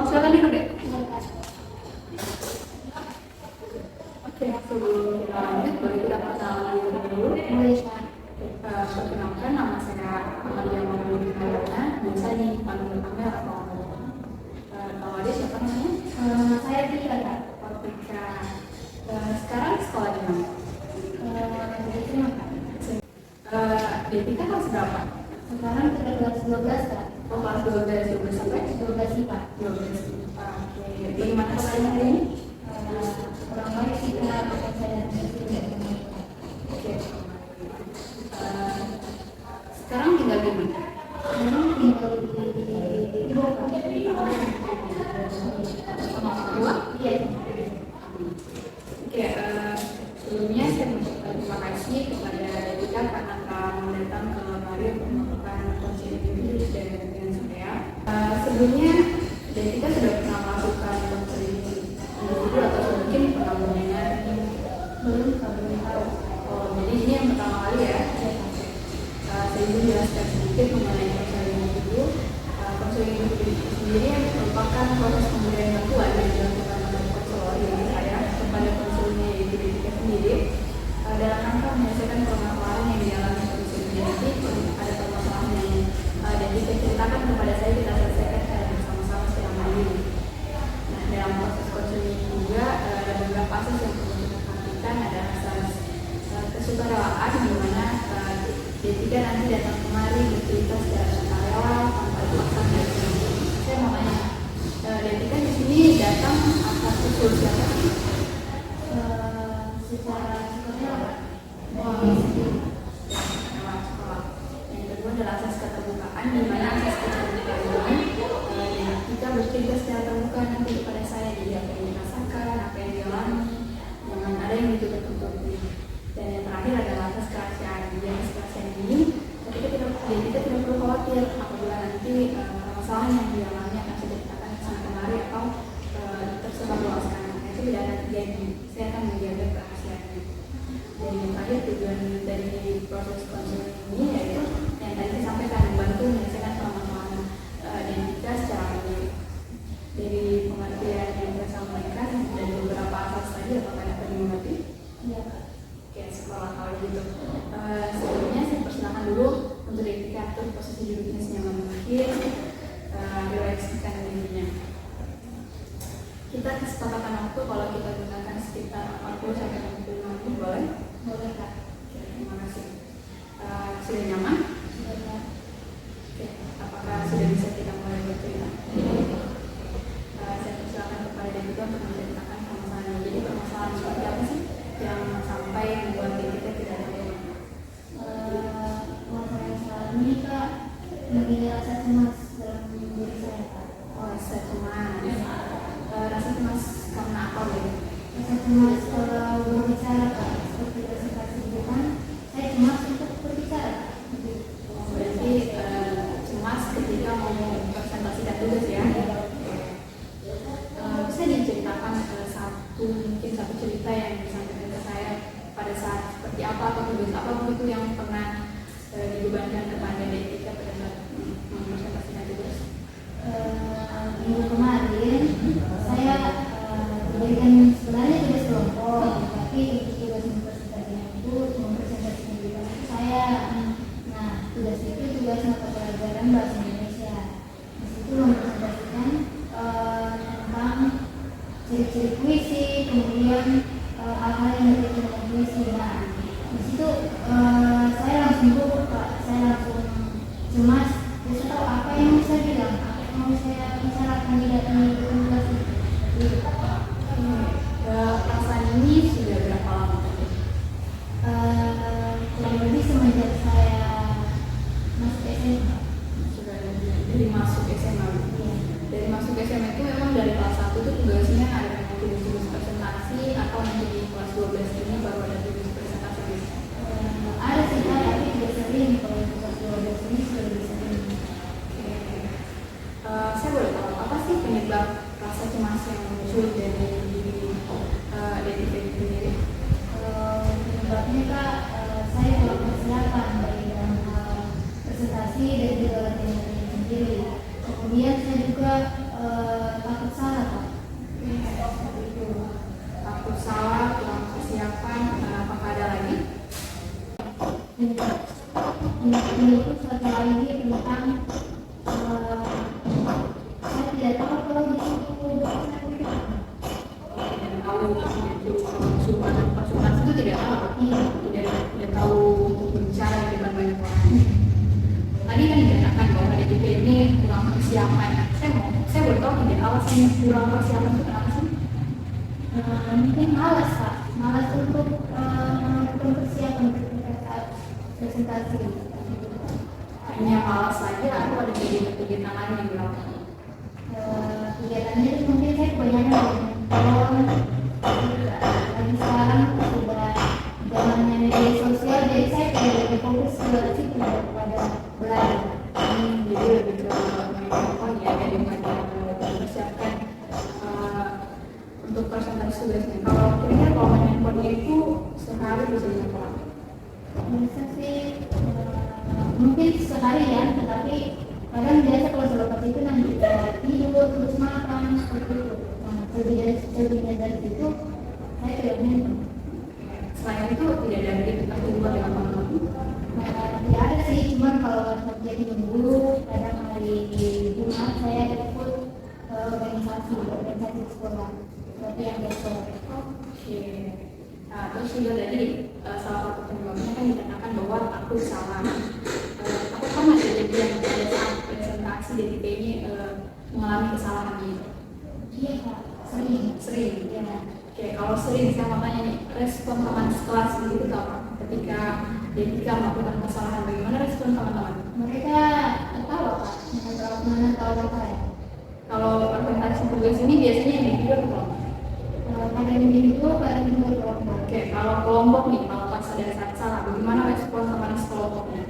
silakan duduk deh. Oke, sebelum kita lanjut, boleh kita perkenalan dulu. Boleh, Kak. Perkenalkan, nama saya Amalia Mauludi Hayana. Biasa dipanggil Amel atau Amel. Kalau ada siapa namanya? Saya Tika, Kak. Ketika sekarang sekolah di mana? Di sini, Kak. Detika kelas berapa? Sekarang kita kelas 12, Kak. Oh, kelas 12 sampai 12 IPA. 12. Oke, di mana sekolahnya hari ini? Kurang baik sih, Kak. Saya dan istri tidak teman. Oke. Sekarang tinggal di mana? Sekarang tinggal di Ibu, Kak. Sama orang tua? Iya. Oke, sebelumnya saya mengucapkan terima kasih kepada Detika karena telah datang ke mari untuk melakukan counseling individu dengan saya. Sebelumnya Detika sudah pernah melakukan counseling individu atau mungkin pernah mendengar? Belum, Kak. Belum tahu. Oh, jadi ini yang pertama kali ya. Saya ingin jelaskan sedikit mengenai counseling individu. Counseling individu itu sendiri merupakan proses pemberian bantuan yang dilakukan oleh konselor dari saya kepada konselornya yaitu Detika sendiri dalam rangka menyelesaikan permasalahan yang dialami konselor. Jadi ada permasalahan yang Detika ceritakan kepada saya, kita selesaikan bersama-sama secara mandiri. Nah, dalam proses konseling juga ada beberapa asas yang perlu kita perhatikan. Ada asas kesukarelawan di mana Detika nanti datang kemari bercerita secara sukarela tanpa dipaksa. Saya mau tanya, Detika di sini datang atas usul siapa sih? Secara sekolah, Lewat sekolah. Yang kedua adalah asas keterbukaan, di mana asas keterbukaan Detika bercerita secara terbuka nanti kepada saya, jadi apa yang dirasakan, apa yang dialami, jangan ada yang ditutup-tutupi. Dan yang terakhir adalah asas kerahasiaan. Di atas kerahasiaan ini, Detika tidak perlu khawatir apabila nanti permasalahan yang dialami akan diceritakan ke sana kemari atau tersebar luaskan. Itu tidak akan terjadi. Saya akan menjaga kerahasiaannya. Dan yang terakhir tujuan dari proses konseling ini yaitu yang tadi saya sampaikan, membantu menyelesaikan permasalahan Detika secara mandiri. Dari pengertian yang saya sampaikan dan beberapa asas tadi, apakah dapat dimengerti? Iya, Kak. Oke, sekolah kalau gitu. Sebelumnya saya persilakan dulu untuk Detika atur posisi duduknya senyaman mungkin, relakskan dirinya. Kita kesepakatan waktu kalau kita gunakan sekitar 40 sampai 65 menit, boleh? Boleh, Kak. Oke, terima kasih. Sudah nyaman? Sudah, Kak. Oke, apakah sudah bisa kita mulai bercerita? Saya persilakan kepada Detika untuk menceritakan permasalahan. Jadi permasalahan seperti apa sih yang sampai membuat Detika tidak terima? Masalah saat ini, Kak, lebih rasa cemas dalam diri saya, Kak. Oh, rasa cemas. Rasa cemas karena apa, Bu? Rasa cemas kalau berbicara, Kak, seperti presentasi di depan, saya cemas untuk berbicara. Berarti cemas ketika mau presentasikan tugas ya? Bisa diceritakan mungkin satu cerita yang disampaikan ke saya pada saat seperti apa atau tugas apa begitu yang pernah dibebankan kepada Detika pada saat mempresentasikan tugas? Minggu kemarin saya berikan sebenarnya tugas kelompok, tapi tugas presentasinya itu mempresentasikan di depan itu saya. Nah, tugas itu tugas mata pelajaran bahasa Indonesia. Di situ mempresentasikan tentang ciri-ciri puisi, kemudian hal-hal yang berkaitan dengan puisi. Nah, di situ saya langsung gugup, Pak. Saya langsung cemas. Saya tahu apa yang mau saya bilang, apa yang mau saya bicarakan di dalam presentasi. Perasaan ini sudah berapa lama? Kurang lebih semenjak saya masuk SMA. Sudah dari masuk SMA. Dari masuk SMA itu memang dari kelas 1 itu tugasnya ada tugas presentasi atau nanti di kelas 12 ini baru ada tugas presentasi? Ada sih, tapi tidak sering. Kalau tugas 12 ini sudah lebih sering. Saya boleh tahu apa sih penyebab rasa cemas yang muncul dari diri Detika itu sendiri? Penyebabnya, Kak, saya kurang persiapan baik dalam hal presentasi dan juga latihan sendiri. Kemudian saya juga itu satu lagi tentang saya tidak tahu kalau di situ Tidak tahu itu konsultasi itu tidak tahu. Tidak tahu bicara di depan banyak orang. Tadi kan dikatakan bahwa DPP ini kurang persiapan. Saya boleh tahu tidak alasannya kurang persiapan itu kenapa sih? mungkin malas Pak, malas untuk persiapan ketika saat presentasi. Hanya malas saja atau ada kegiatan lain yang dilakukan? Kegiatannya itu mungkin saya kebanyakan nonton, lagi sekarang sudah zamannya media sosial, jadi saya kayak lebih fokus ke situ daripada belajar. Jadi lebih ke apa ya daripada mempersiapkan untuk presentasi tugasnya. Kalau kira-kira kalau main handphone itu sehari bisa berapa lama? Bisa sih mungkin seharian, tetapi kadang biasa kalau selepas itu nanti tidur terus makan seperti itu. Nah, lebihnya dari itu saya tidak main. Selain itu tidak ada aktivitas di luar dengan teman-teman? Tidak ada sih, cuman kalau terjadi minggu, kadang hari Jumat saya ikut organisasi sekolah seperti yang biasa. Oke. Nah, terus juga tadi salah satu penyebabnya kan dikatakan bahwa aku salah. Aku pernah kejadian pada saat presentasi DTP ini mengalami kesalahan gitu. Iya Kak, sering. Ya. Oke, kalau sering saya mau tanya nih, respon teman sekelas begitu apa? Ketika DTK melakukan kesalahan, bagaimana respon teman-teman? Mereka ketawa Kak, mana tahu saya. Kalau presentasi tugas ini biasanya yang individu atau kelompok? Pada individu, pada kelompok. Oke, kalau kelompok nih, kalau pas ada saat salah, bagaimana respon teman sekelompoknya?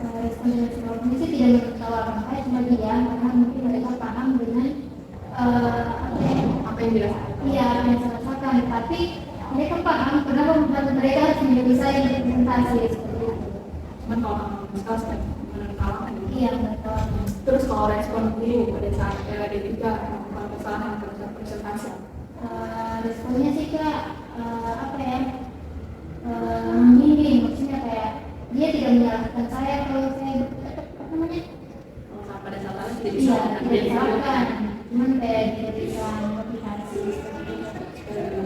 Respon dari kelompoknya sih tidak menertawakan, saya cuma diam karena mungkin mereka paham dengan Apa yang dirasakan? iya, apa yang saya rasakan, tapi mereka paham kenapa mereka harus menjadi saya di presentasi seperti itu. Cuman kalau misal saya menertawakan gitu. Iya, menertawakan. Terus kalau respon guru pada saat DTK melakukan kesalahan pada presentasi? Responnya sih Kak, apa ya, membimbing, maksudnya kayak dia tidak menyalahkan saya kalau saya apa namanya? Kalau pada saat itu tidak Iya, bisa tidak disalahkan, cuman kayak diberikan motivasi seperti itu.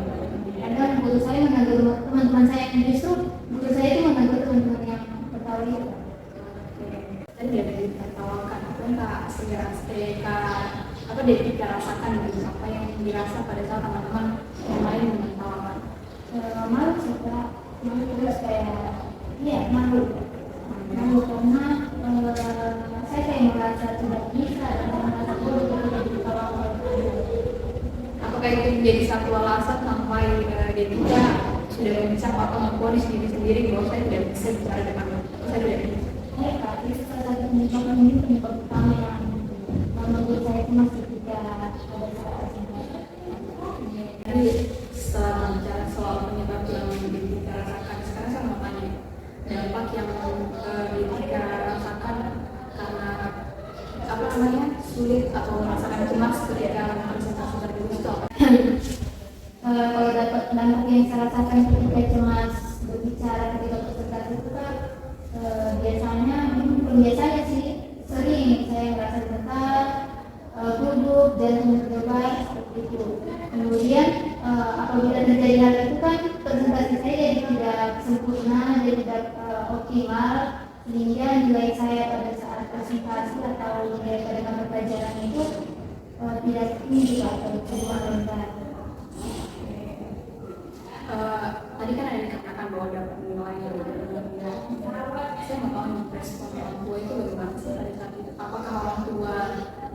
Kadang guru saya menegur teman-teman saya yang justru guru saya itu menegur teman-teman yang ketawa itu. Tadi ada ditertawakan, apa yang Kak DTK rasakan gitu, apa yang dirasa pada saat teman-teman yang lain menertawakan? Malu sih Kak, malu terus kayak iya malu karena saya kayak merasa tidak bisa dan merasa bodoh ketika diketawakan. Apakah itu menjadi satu alasan sampai DTK sudah mencap atau memponis diri sendiri bahwa saya tidak bisa bicara depan saya tidak bisa? Ya Kak, itu salah satu penyebab utama yang membuat saya cemas ketika ada saat ini. Jadi setelah bicara soal penyebab yang DTK rasakan, sekarang saya mau tanya dampak yang DTK rasakan karena apa namanya sulit atau merasakan cemas ketika presentasi tersebut itu apa? Kalau dapat dampak yang saya rasakan ketika cemas berbicara ketika presentasi itu kan biasanya biasanya sih sering saya merasa gemetar, gugup dan berdebar seperti itu. Kemudian apabila terjadi hal itu kan presentasi saya jadi tidak sempurna, jadi tidak optimal, sehingga nilai saya pada saat presentasi atau nilai pada mata pelajaran itu tidak tinggi atau cuma rendah. Tadi kan ada dikatakan bahwa dapat nilai yang rendah. Saya mau tahu respon orang tua itu bagaimana sih pada saat itu? Apakah orang tua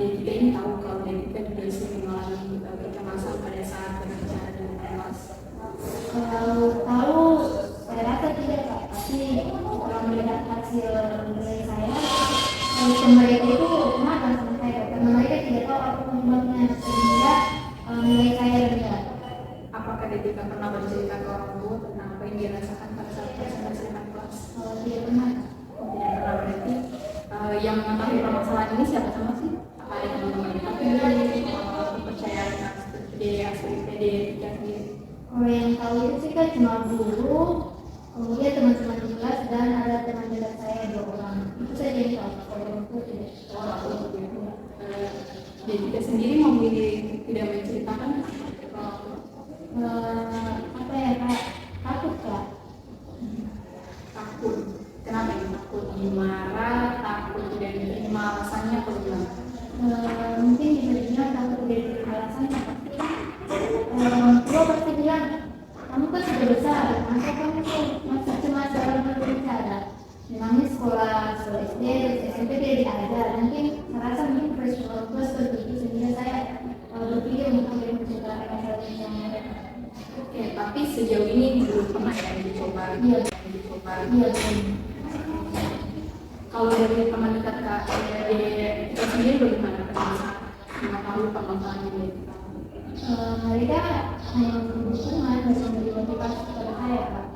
DTK ini tahu kalau DTK juga sering mengalami kecemasan pada saat berbicara dengan kelas? Kalau tahu, saya rasa tidak Kak, tapi kalau melihat hasil nilai saya, mereka itu makan sama saya karena mereka tidak tahu apa penyebabnya sehingga nilai saya rendah. Apakah DTK pernah bercerita ke orang tua tentang apa yang dirasakan pada saat presentasi dengan kelas? Tidak pernah. Tidak pernah, berarti yang mengetahui permasalahan ini siapa sama sih? Apa ada teman-teman tapi kepercayaan PD asli PD sendiri? Kalau yang tahu itu sih kan cuma guru, kemudian teman-teman di kelas dan ada teman dekat saya 2 orang. Itu sendiri memilih tidak menceritakan apa ya Kak, takut Kak. takut. Kenapa ini takut? Dimarah, takut tidak diterima alasannya atau gimana? Mungkin bisa dibilang takut tidak diterima alasannya, tapi tua pasti bilang kamu kan sudah besar, masa kamu tuh masih cuma seorang berbicara. Memangnya sekolah SD, SMP tidak diajar. Mungkin merasa mungkin pressure orang tua seperti itu, sehingga saya berpikir untuk menceritakan masalah ini. Oke, tapi sejauh ini belum pernah ya dicoba. Iya. Iya. Kalau dari teman dekat Kak, dari kita sendiri bagaimana mengetahui permasalahan ini? Mereka hanya memberi dukungan, hanya memberi motivasi kepada saya Kak.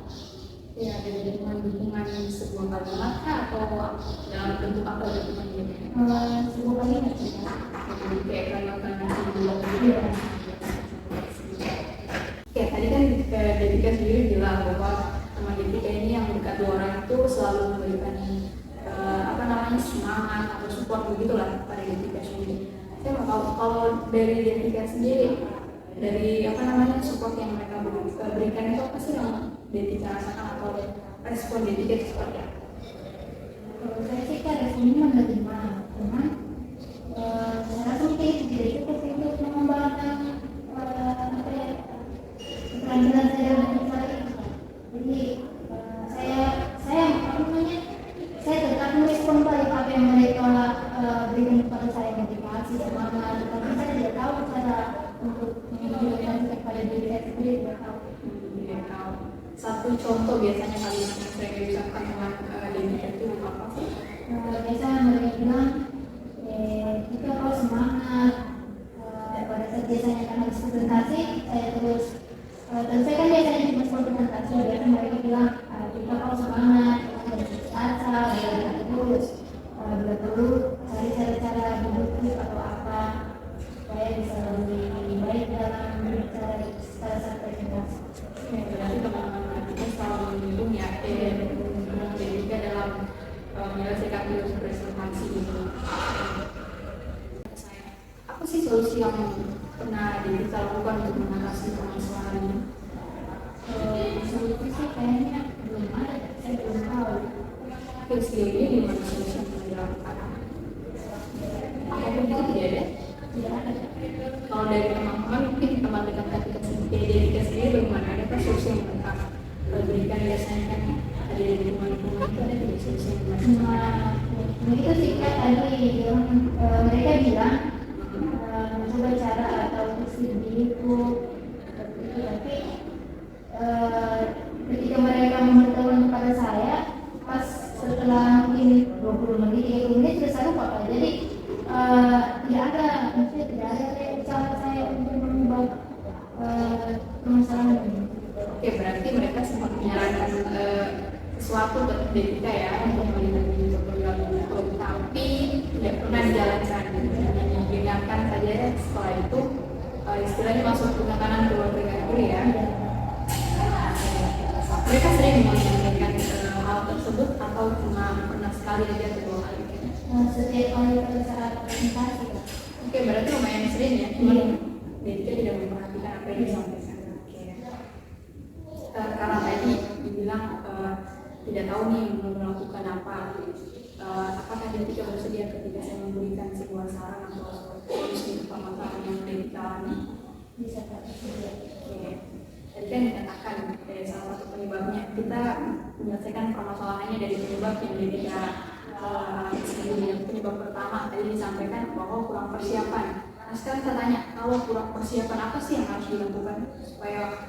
Ya, dari dukungan sebuah kalimat kah atau dalam bentuk apa dukungan ini? Sebuah kalimat sih Kak. Jadi kayak kalimat-kalimat sebuah Iya. Oke, tadi kan Detika sendiri bilang bahwa teman Detika ini yang dekat dua orang itu selalu memberikan semangat atau support begitulah pada Detika sendiri. Saya mau tahu kalau dari Detika sendiri, dari support yang mereka berikan itu apa sih yang Detika rasakan atau respon Detika itu seperti apa? Kalau saya sih Kak, responnya menerima, cuman saya rasa mungkin tidak cukup untuk mengembangkan keterampilan saya dalam berbicara itu Kak. Jadi saya tetap merespon balik apa yang mereka berikan kepada saya, motivasi, semangat, tapi saya tidak tahu cara untuk menunjukkan kepada diri saya sendiri, tidak tahu. Satu contoh biasanya kalimat yang saya ucapkan dengan Detika itu apa sih? Biasa mereka bilang jika kau semangat, pada saat biasanya kan habis presentasi saya terus dan saya kan biasanya cuma presentasi, biasanya mereka bilang jika kau semangat baca, terus bila perlu cari cara-cara berdiskusi atau apa supaya bisa lebih baik dalam berbicara pada saat presentasi. Berarti teman-teman kita selalu mendukung ya Detika dalam menyelesaikan presentasi gitu. Apa sih solusi yang pernah Detika lakukan untuk mengatasi permasalahan ini? Solusi sih kayaknya belum ada, saya belum tahu. Sejauh ini gimana solusi yang pernah dilakukan? Apapun itu tidak ada? Tidak ada. Kalau dari teman-teman, mungkin teman dekat Detika sendiri bagaimana? Adakah solusi yang mereka berikan? Biasanya kan ada dari lingkungan-lingkungan itu ada tidak solusi yang mereka? Begitu sih Kak, tadi mereka bilang mencoba cara atau fiksi diriku seperti itu, tapi ketika mereka memberitahukan kepada saya pas setelah mungkin 20 menit 30 menit sudah saya lupa Kak. Jadi tidak ada usaha saya untuk mengubah permasalahan ini. Oke, berarti mereka sempat menyarankan sesuatu untuk Detika ya untuk melindungi program itu, tapi tidak pernah dijalankan. Diingatkan saja setelah itu istilahnya masuk ke tekanan keluarga dulu ya. Mereka sering mengingatkan hal tersebut atau cuma pernah sekali aja atau dua kali? Setiap kali pada saat presentasi Kak. Oke, berarti lumayan sering ya. Detika tidak memperhatikan apa yang disampaikan. Oke. Karena tadi dibilang tidak tahu nih mau melakukan apa. Apakah Detika bersedia ketika saya memberikan sebuah saran atau solusi permasalahan yang Detika alami? Bisa Kak. Oke. Tadi kan dikatakan salah satu penyebabnya kita menyelesaikan permasalahannya dari penyebab yang Detika alami sendiri. Yang penyebab pertama tadi disampaikan bahwa kurang persiapan. Nah sekarang saya tanya, kalau kurang persiapan apa sih yang harus dilakukan supaya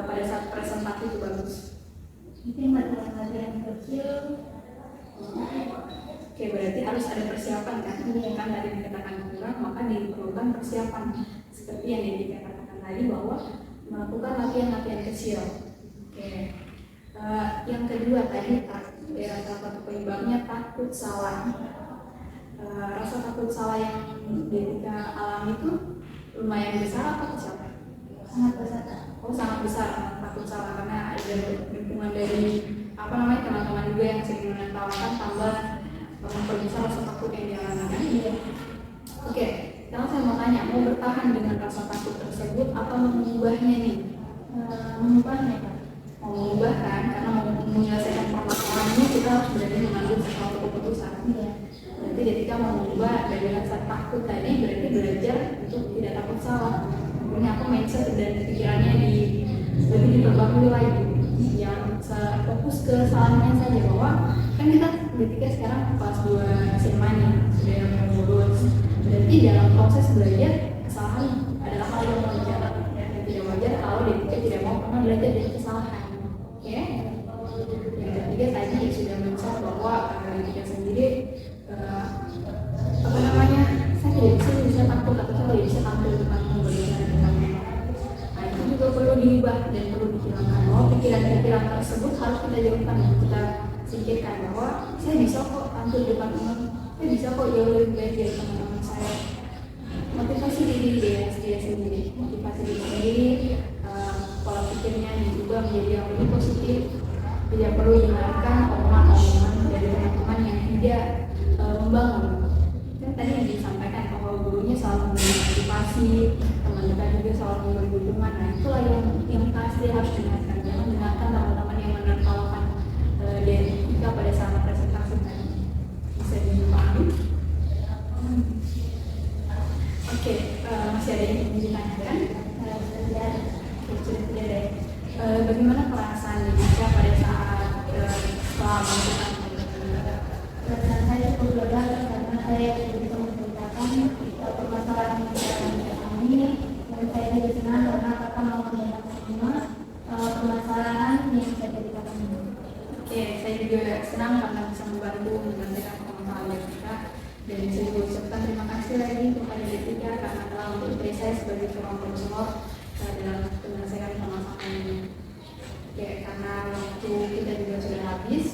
pada saat presentasi itu bagus? Mungkin latihan kecil. Oke, berarti harus ada persiapan kan? Kan tadi dikatakan kurang, maka diperlukan persiapan. Seperti yang dikatakan tadi bahwa melakukan latihan-latihan kecil. Oke. Yang kedua tadi salah satu penyebabnya takut salah. Rasa takut salah yang Detika alami itu lumayan besar atau kecil? Sangat besar. Oh, sangat besar takut salah karena ada dukungan dari teman-teman juga yang sering menertawakan tambah memperbesar rasa takut yang dialami. Iya. Oke, Sekarang saya mau tanya, mau bertahan dengan rasa takut tersebut atau mengubahnya nih? Mengubahnya Pak. Mau mengubah kan, karena mau menyelesaikan permasalahan ini kita harus berani mengambil sesuatu keputusan. Iya. Berarti ketika mau mengubah dari rasa takut tadi, berarti belajar untuk tidak takut salah. Ini aku mindset dan pikirannya lebih diperbarui lagi. Yang fokus ke salahnya saja, bahwa kan kita ketika sekarang kelas 2 SMA nih, sudah mau lulus. Berarti dalam proses belajar, kesalahan adalah hal yang wajar dan tidak wajar kalau dia tidak mau pernah belajar dari kesalahan. Oke? Yang ketiga tadi sudah mencatat bahwa kita sendiri saya tidak bisa takut atau saya tidak bisa tampil depan memberikan depannya. Nah itu juga perlu diubah dan perlu dihilangkan, bahwa pikiran-pikiran tersebut harus kita jauhkan, kita singkirkan, bahwa saya bisa kok tampil depan umum, saya bisa kok jauh lebih baik dari teman-teman saya. Motivasi diri dia sendiri, motivasi diri sendiri, pola pikirnya diubah menjadi yang lebih positif. Tidak perlu dengarkan omongan-omongan dari teman-teman yang tidak membangun. Kan tadi yang disampaikan bahwa gurunya selalu memberi motivasi, teman dekat juga selalu memberi dukungan. Nah itulah yang pasti harus dengarkan. Jangan dengarkan teman-teman yang menertawakan dialektika pada saat presentasi tadi. Bisa dipahami? Oke, masih ada yang ingin ditanyakan? Sudah tidak ada. Bagaimana perasaan Dinika pada saat setelah melakukan Perasaan saya cukup lega karena saya bisa menceritakan permasalahan yang saya alami, dan saya juga senang karena kakak mau menjelaskan semua permasalahan yang saya ceritakan ini. Oke, saya juga senang karena bisa membantu menyelesaikan permasalahan Dinika, dan saya juga ucapkan terima kasih lagi kepada Dinika karena telah memberi saya sebagai seorang konselor dalam penyelesaian permasalahan ini. Oke, karena waktu kita juga sudah habis,